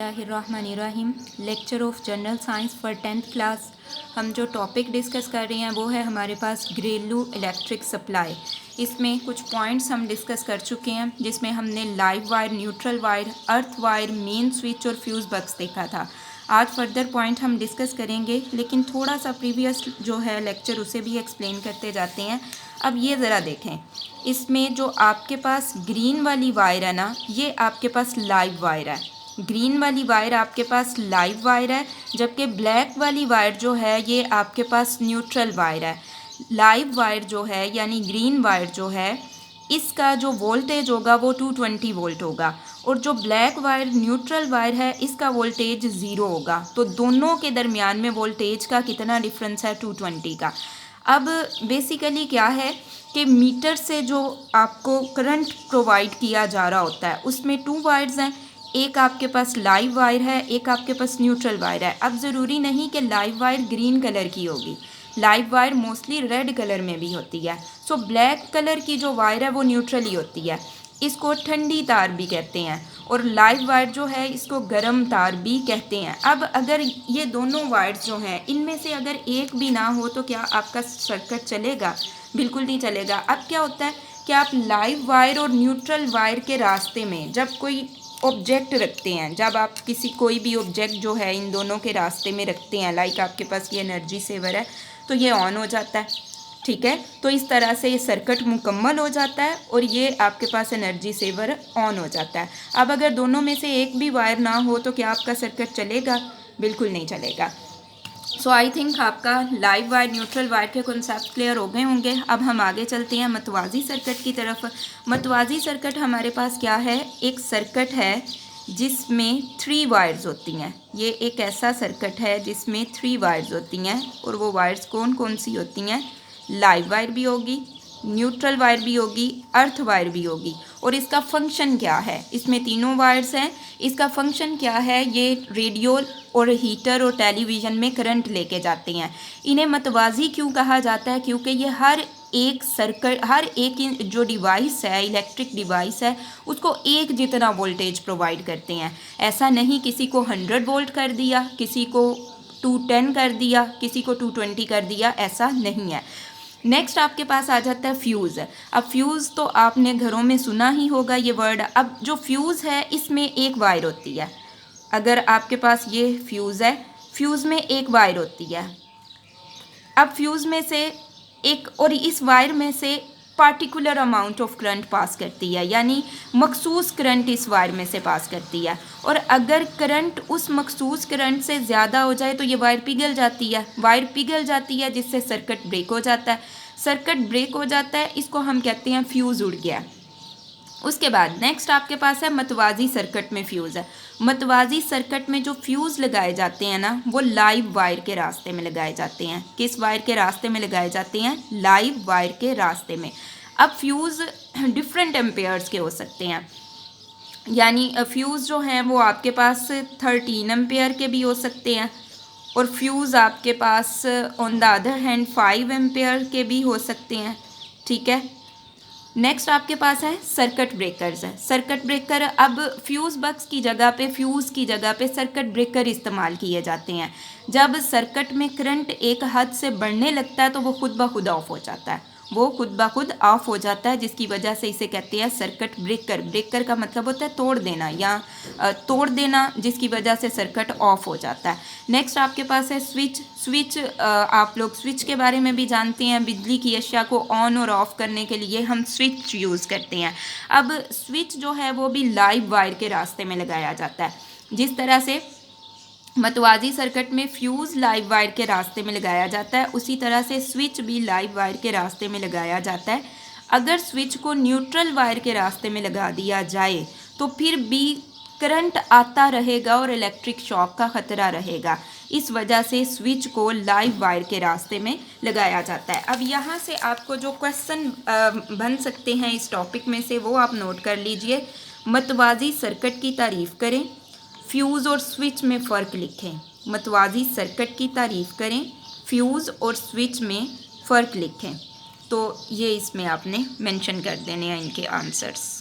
बिस्मिल्लाहिर्रहमानिर्रहीम। Lecture of general science for 10th class. हम जो टॉपिक डिस्कस कर रहे हैं वो है हमारे पास घरेलू इलेक्ट्रिक सप्लाई। इसमें कुछ पॉइंट्स हम डिस्कस कर चुके हैं, जिसमें हमने live wire, neutral wire, earth wire, main switch और फ्यूज़ बक्स देखा था। आज फर्दर पॉइंट हम डिस्कस करेंगे, लेकिन थोड़ा सा प्रीवियस जो है लेक्चर उसे भी एक्सप्लेन करते जाते हैं। अब ये ज़रा देखें, इसमें जो आपके पास ग्रीन वाली वायर है ना, ये आपके पास लाइव वायर है। ग्रीन वाली वायर आपके पास लाइव वायर है, जबकि ब्लैक वाली वायर जो है ये आपके पास न्यूट्रल वायर है। लाइव वायर जो है यानी ग्रीन वायर जो है, इसका जो वोल्टेज होगा वो 220 वोल्ट होगा, और जो ब्लैक वायर न्यूट्रल वायर है इसका वोल्टेज 0 होगा। तो दोनों के दरमियान में वोल्टेज का कितना डिफरेंस है? 220 का। अब बेसिकली क्या है कि मीटर से जो आपको करंट प्रोवाइड किया जा रहा होता है उसमें 2 वायर्स हैं। एक आपके पास लाइव वायर है, एक आपके पास न्यूट्रल वायर है। अब ज़रूरी नहीं कि लाइव वायर ग्रीन कलर की होगी, live wire mostly red colour में भी होती है। सो ब्लैक कलर की जो वायर है वो न्यूट्रल ही होती है। इसको ठंडी तार भी कहते हैं, और लाइव वायर जो है इसको गर्म तार भी कहते हैं। अब अगर ये दोनों वायर्स जो हैं इनमें से अगर एक भी ना हो तो क्या आपका सर्किट चलेगा? बिल्कुल नहीं चलेगा। अब क्या होता है कि आप लाइव वायर और न्यूट्रल वायर के रास्ते में जब कोई ऑब्जेक्ट रखते हैं, जब आप कोई भी ऑब्जेक्ट जो है इन दोनों के रास्ते में रखते हैं, लाइक आपके पास ये एनर्जी सेवर है तो ये ऑन हो जाता है, ठीक है। तो इस तरह से ये सर्किट मुकम्मल हो जाता है और ये आपके पास एनर्जी सेवर ऑन हो जाता है। अब अगर दोनों में से एक भी वायर ना हो तो क्या आपका सर्किट चलेगा? बिल्कुल नहीं चलेगा। सो आई थिंक आपका लाइव वायर, न्यूट्रल वायर के कॉन्सेप्ट क्लियर हो गए होंगे। अब हम आगे चलते हैं मतवाज़ी सर्किट की तरफ। मतवाज़ी सर्किट हमारे पास क्या है? एक सर्किट है जिसमें 3 वायर्स होती हैं। ये एक ऐसा सर्किट है जिसमें 3 वायर्स होती हैं, और वो वायर्स कौन कौन सी होती हैं? लाइव वायर भी होगी, न्यूट्रल वायर भी होगी, अर्थ वायर भी होगी। और इसका फंक्शन क्या है? इसमें तीनों वायर्स हैं, इसका फंक्शन क्या है? ये रेडियो और हीटर और टेलीविज़न में करंट लेके जाते हैं। इन्हें मतवाज़ी क्यों कहा जाता है? क्योंकि ये हर एक सर्किट, हर एक जो डिवाइस है, इलेक्ट्रिक डिवाइस है, उसको एक जितना वोल्टेज प्रोवाइड करते हैं। ऐसा नहीं किसी को 100 वोल्ट कर दिया, किसी को 210 कर दिया, किसी को 220 कर दिया, ऐसा नहीं है। नेक्स्ट आपके पास आ जाता है फ्यूज़। अब फ्यूज़ तो आपने घरों में सुना ही होगा ये वर्ड। अब जो फ्यूज़ है इसमें एक वायर होती है। अगर आपके पास ये फ्यूज़ है, फ्यूज़ में एक वायर होती है। अब फ्यूज़ में से एक, और इस वायर में से particular amount of current pass करती है, यानी मखसूस करंट इस वायर में से पास करती है। और अगर करंट उस मखसूस करंट से ज़्यादा हो जाए तो ये वायर पिघल जाती है। वायर पिघल जाती है जिससे सर्किट ब्रेक हो जाता है। सर्किट ब्रेक हो जाता है, इसको हम कहते हैं फ्यूज़ उड़ गया। उसके बाद नेक्स्ट आपके पास है मतवाज़ी सर्किट में फ्यूज़ है। मतवाज़ी सर्किट में जो फ्यूज़ लगाए जाते हैं ना, वो लाइव वायर के रास्ते में लगाए जाते हैं। किस वायर के रास्ते में लगाए जाते हैं? लाइव वायर के रास्ते में। अब फ्यूज़ डिफरेंट एम्पेयर्स के हो सकते हैं, यानी फ्यूज़ जो हैं वो आपके पास 13 एम्पेयर के भी हो सकते हैं, और फ्यूज़ आपके pass on the other hand 5 ampere के भी हो सकते हैं, ठीक है। नेक्स्ट आपके पास है सर्किट ब्रेकर्स है। सर्किट ब्रेकर, अब फ्यूज़ बक्स की जगह पे, फ्यूज़ की जगह पे सर्किट ब्रेकर इस्तेमाल किए जाते हैं। जब सर्किट में करंट एक हद से बढ़ने लगता है तो वो खुद ब खुद ऑफ हो जाता है, वो खुद ब खुद ऑफ हो जाता है, जिसकी वजह से इसे कहते हैं सर्किट ब्रेकर। ब्रेकर का मतलब होता है तोड़ देना या तोड़ देना, जिसकी वजह से सर्किट ऑफ हो जाता है। नेक्स्ट आपके पास है स्विच। स्विच, आप लोग स्विच के बारे में भी जानते हैं। बिजली की अशिया को ऑन और ऑफ करने के लिए हम स्विच यूज़ करते हैं। अब स्विच जो है वो भी लाइव वायर के रास्ते में लगाया जाता है। जिस तरह से मतवाज़ी सर्किट में फ्यूज़ लाइव वायर के रास्ते में लगाया जाता है, उसी तरह से स्विच भी लाइव वायर के रास्ते में लगाया जाता है। अगर स्विच को न्यूट्रल वायर के रास्ते में लगा दिया जाए तो फिर भी करंट आता रहेगा और इलेक्ट्रिक शॉक का ख़तरा रहेगा। इस वजह से स्विच को लाइव वायर के रास्ते में लगाया जाता है। अब यहाँ से आपको जो क्वेश्चन बन सकते हैं इस टॉपिक में से, वो आप नोट कर लीजिए। मतवाज़ी सर्किट की तारीफ़ करें, फ्यूज़ और स्विच में फ़र्क लिखें। मतवाज़ी सर्किट की तारीफ़ करें, फ्यूज़ और स्विच में फ़र्क लिखें। तो ये इसमें आपने मेंशन कर देने हैं इनके आंसर्स।